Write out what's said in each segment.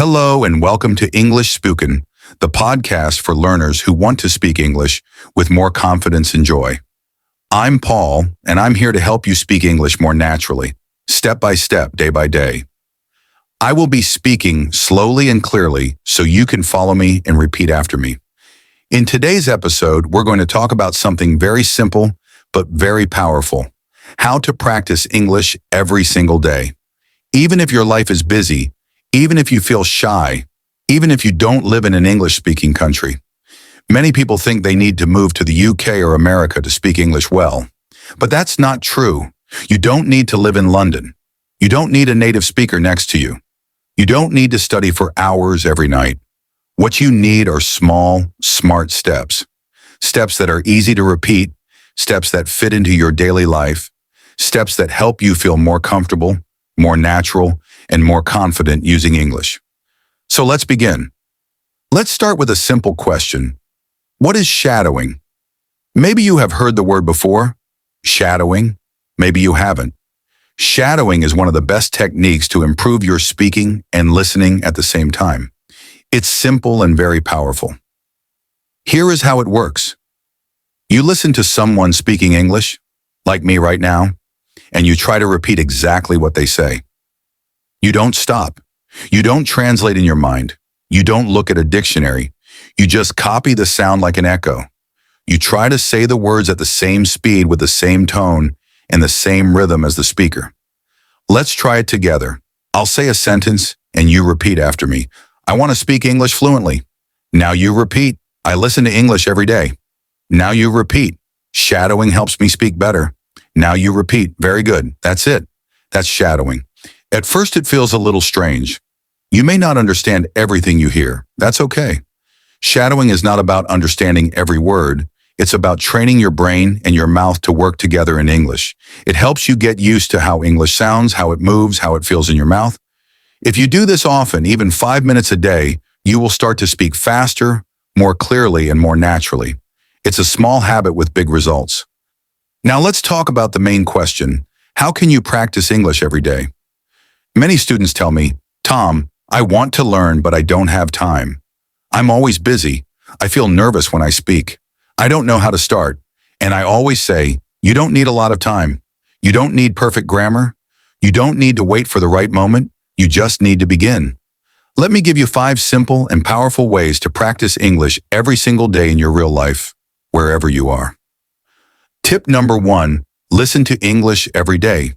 Hello and welcome to English Spoken, the podcast for learners who want to speak English with more confidence and joy. I'm Paul, and I'm here to help you speak English more naturally, step by step, day by day. I will be speaking slowly and clearly so you can follow me and repeat after me. In today's episode, we're going to talk about something very simple but very powerful: how to practice English every single day. Even if your life is busy, even if you feel shy, even if you don't live in an English-speaking country. Many people think they need to move to the UK or America to speak English well. But that's not true. You don't need to live in London. You don't need a native speaker next to you. You don't need to study for hours every night. What you need are small, smart steps. Steps that are easy to repeat, steps that fit into your daily life, steps that help you feel more comfortable, more natural, and more confident using English. So let's begin. Let's start with a simple question. What is shadowing? Maybe you have heard the word before. Shadowing. Maybe you haven't. Shadowing is one of the best techniques to improve your speaking and listening at the same time. It's simple and very powerful. Here is how it works. You listen to someone speaking English, like me right now, and you try to repeat exactly what they say. You don't stop. You don't translate in your mind. You don't look at a dictionary. You just copy the sound like an echo. You try to say the words at the same speed with the same tone and the same rhythm as the speaker. Let's try it together. I'll say a sentence and you repeat after me. I want to speak English fluently. Now you repeat. I listen to English every day. Now you repeat. Shadowing helps me speak better. Now you repeat. Very good. That's it. That's shadowing. At first it feels a little strange. You may not understand everything you hear. That's okay. Shadowing is not about understanding every word. It's about training your brain and your mouth to work together in English. It helps you get used to how English sounds, how it moves, how it feels in your mouth. If you do this often, even 5 minutes a day, you will start to speak faster, more clearly, and more naturally. It's a small habit with big results. Now let's talk about the main question. How can you practice English every day? Many students tell me, Tom, I want to learn, but I don't have time. I'm always busy. I feel nervous when I speak. I don't know how to start. And I always say, you don't need a lot of time. You don't need perfect grammar. You don't need to wait for the right moment. You just need to begin. Let me give you 5 simple and powerful ways to practice English every single day in your real life, wherever you are. Tip number 1, listen to English every day.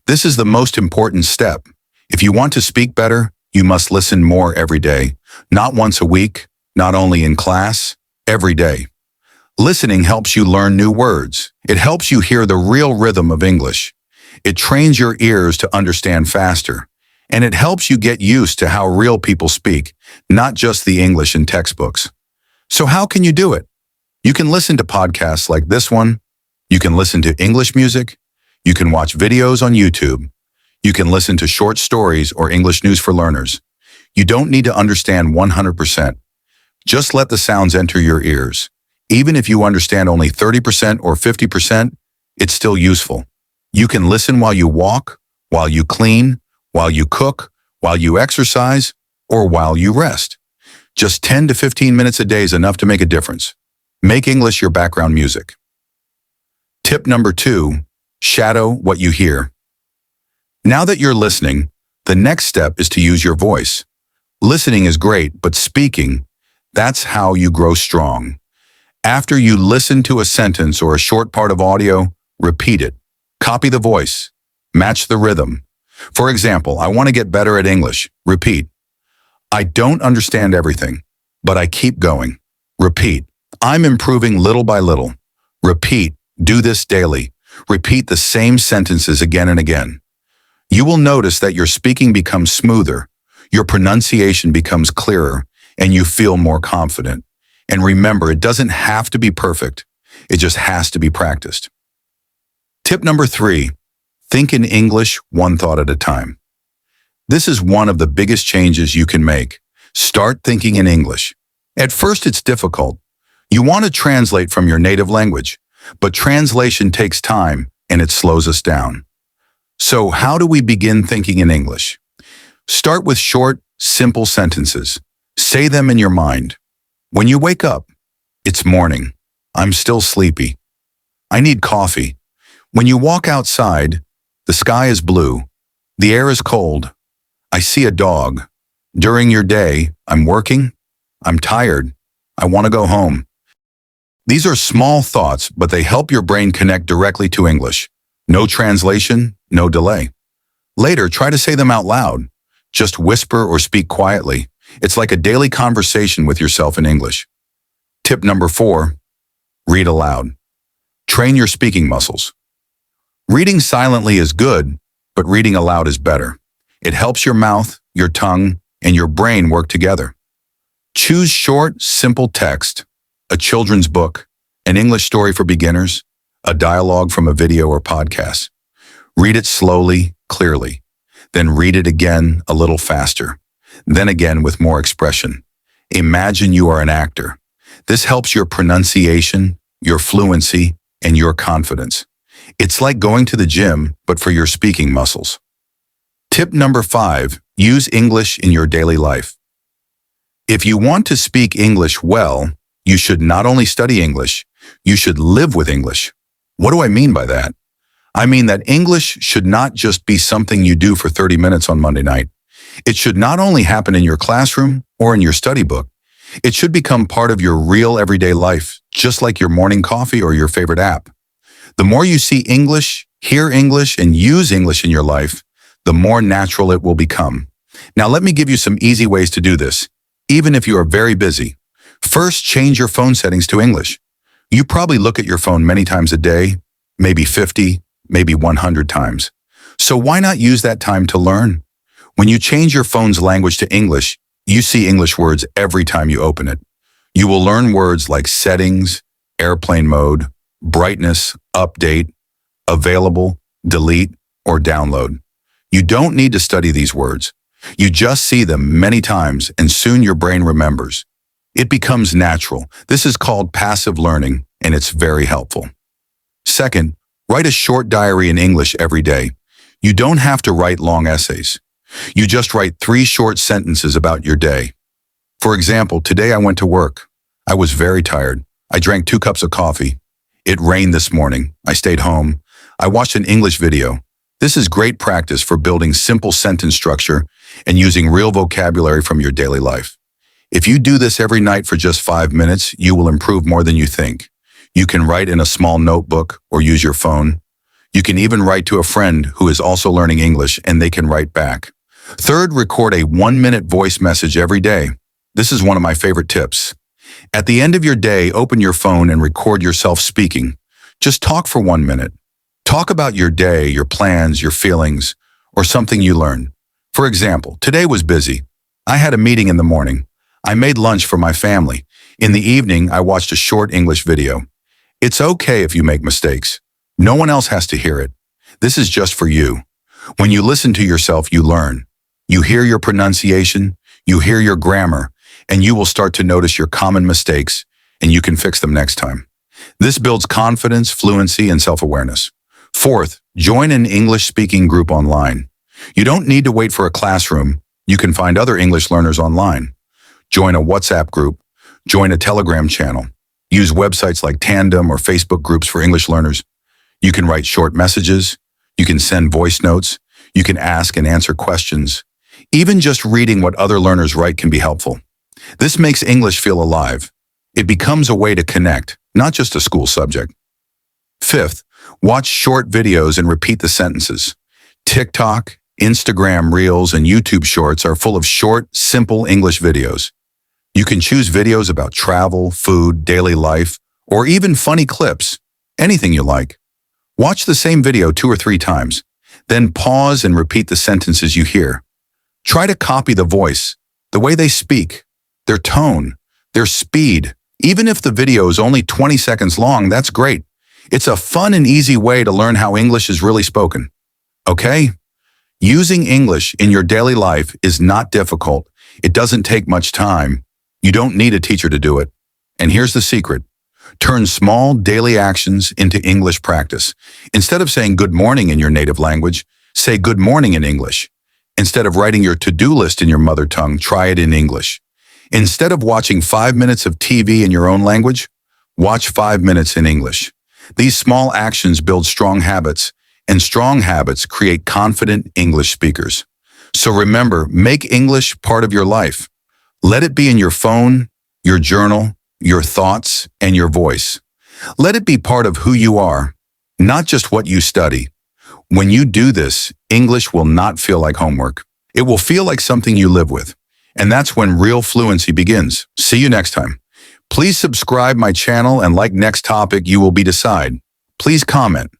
This is the most important step. If you want to speak better, you must listen more every day. Not once a week, not only in class, every day. Listening helps you learn new words. It helps you hear the real rhythm of English. It trains your ears to understand faster. And it helps you get used to how real people speak, not just the English in textbooks. So how can you do it? You can listen to podcasts like this one. You can listen to English music. You can watch videos on YouTube. You can listen to short stories or English news for learners. You don't need to understand 100%. Just let the sounds enter your ears. Even if you understand only 30% or 50%, it's still useful. You can listen while you walk, while you clean, while you cook, while you exercise, or while you rest. Just 10 to 15 minutes a day is enough to make a difference. Make English your background music. Tip number 2, shadow what you hear. Now that you're listening, the next step is to use your voice. Listening is great, but speaking, that's how you grow strong. After you listen to a sentence or a short part of audio, repeat it. Copy the voice. Match the rhythm. For example, I want to get better at English. Repeat. I don't understand everything, but I keep going. Repeat. I'm improving little by little. Repeat. Do this daily. Repeat the same sentences again and again. You will notice that your speaking becomes smoother, your pronunciation becomes clearer, and you feel more confident. And remember, it doesn't have to be perfect. It just has to be practiced. Tip number 3, think in English one thought at a time. This is one of the biggest changes you can make. Start thinking in English. At first, it's difficult. You want to translate from your native language, but translation takes time and it slows us down. So how do we begin thinking in English? Start with short, simple sentences. Say them in your mind. When you wake up, it's morning. I'm still sleepy. I need coffee. When you walk outside, the sky is blue. The air is cold. I see a dog. During your day, I'm working. I'm tired. I want to go home. These are small thoughts, but they help your brain connect directly to English. No translation, no delay. Later, try to say them out loud. Just whisper or speak quietly. It's like a daily conversation with yourself in English. Tip number 4, read aloud. Train your speaking muscles. Reading silently is good, but reading aloud is better. It helps your mouth, your tongue, and your brain work together. Choose short, simple text, a children's book, an English story for beginners, a dialogue from a video or podcast. Read it slowly, clearly. Then read it again a little faster. Then again with more expression. Imagine you are an actor. This helps your pronunciation, your fluency, and your confidence. It's like going to the gym, but for your speaking muscles. Tip number 5, use English in your daily life. If you want to speak English well, you should not only study English, you should live with English. What do I mean by that? I mean that English should not just be something you do for 30 minutes on Monday night. It should not only happen in your classroom or in your study book. It should become part of your real everyday life, just like your morning coffee or your favorite app. The more you see English, hear English, and use English in your life, the more natural it will become. Now let me give you some easy ways to do this, even if you are very busy. First, change your phone settings to English. You probably look at your phone many times a day, maybe 50, maybe 100 times. So why not use that time to learn? When you change your phone's language to English, you see English words every time you open it. You will learn words like settings, airplane mode, brightness, update, available, delete, or download. You don't need to study these words. You just see them many times and soon your brain remembers. It becomes natural. This is called passive learning, and it's very helpful. Second, write a short diary in English every day. You don't have to write long essays. You just write 3 short sentences about your day. For example, today I went to work. I was very tired. I drank 2 cups of coffee. It rained this morning. I stayed home. I watched an English video. This is great practice for building simple sentence structure and using real vocabulary from your daily life. If you do this every night for just 5 minutes, you will improve more than you think. You can write in a small notebook or use your phone. You can even write to a friend who is also learning English and they can write back. Third, record a 1-minute voice message every day. This is one of my favorite tips. At the end of your day, open your phone and record yourself speaking. Just talk for 1 minute. Talk about your day, your plans, your feelings, or something you learned. For example, today was busy. I had a meeting in the morning. I made lunch for my family. In the evening, I watched a short English video. It's okay if you make mistakes. No one else has to hear it. This is just for you. When you listen to yourself, you learn. You hear your pronunciation, you hear your grammar, and you will start to notice your common mistakes, and you can fix them next time. This builds confidence, fluency, and self-awareness. Fourth, join an English-speaking group online. You don't need to wait for a classroom. You can find other English learners online. Join a WhatsApp group. Join a Telegram channel. Use websites like Tandem or Facebook groups for English learners. You can write short messages. You can send voice notes. You can ask and answer questions. Even just reading what other learners write can be helpful. This makes English feel alive. It becomes a way to connect, not just a school subject. Fifth, watch short videos and repeat the sentences. TikTok, Instagram Reels, and YouTube Shorts are full of short, simple English videos. You can choose videos about travel, food, daily life, or even funny clips, anything you like. Watch the same video 2 or 3 times, then pause and repeat the sentences you hear. Try to copy the voice, the way they speak, their tone, their speed. Even if the video is only 20 seconds long, that's great. It's a fun and easy way to learn how English is really spoken. Okay? Using English in your daily life is not difficult. It doesn't take much time. You don't need a teacher to do it. And here's the secret. Turn small daily actions into English practice. Instead of saying good morning in your native language, say good morning in English. Instead of writing your to-do list in your mother tongue, try it in English. Instead of watching 5 minutes of TV in your own language, watch 5 minutes in English. These small actions build strong habits, and strong habits create confident English speakers. So remember, make English part of your life. Let it be in your phone, your journal, your thoughts, and your voice. Let it be part of who you are, not just what you study. When you do this, English will not feel like homework. It will feel like something you live with. And that's when real fluency begins. See you next time. Please subscribe my channel and like next topic you will be decide. Please comment.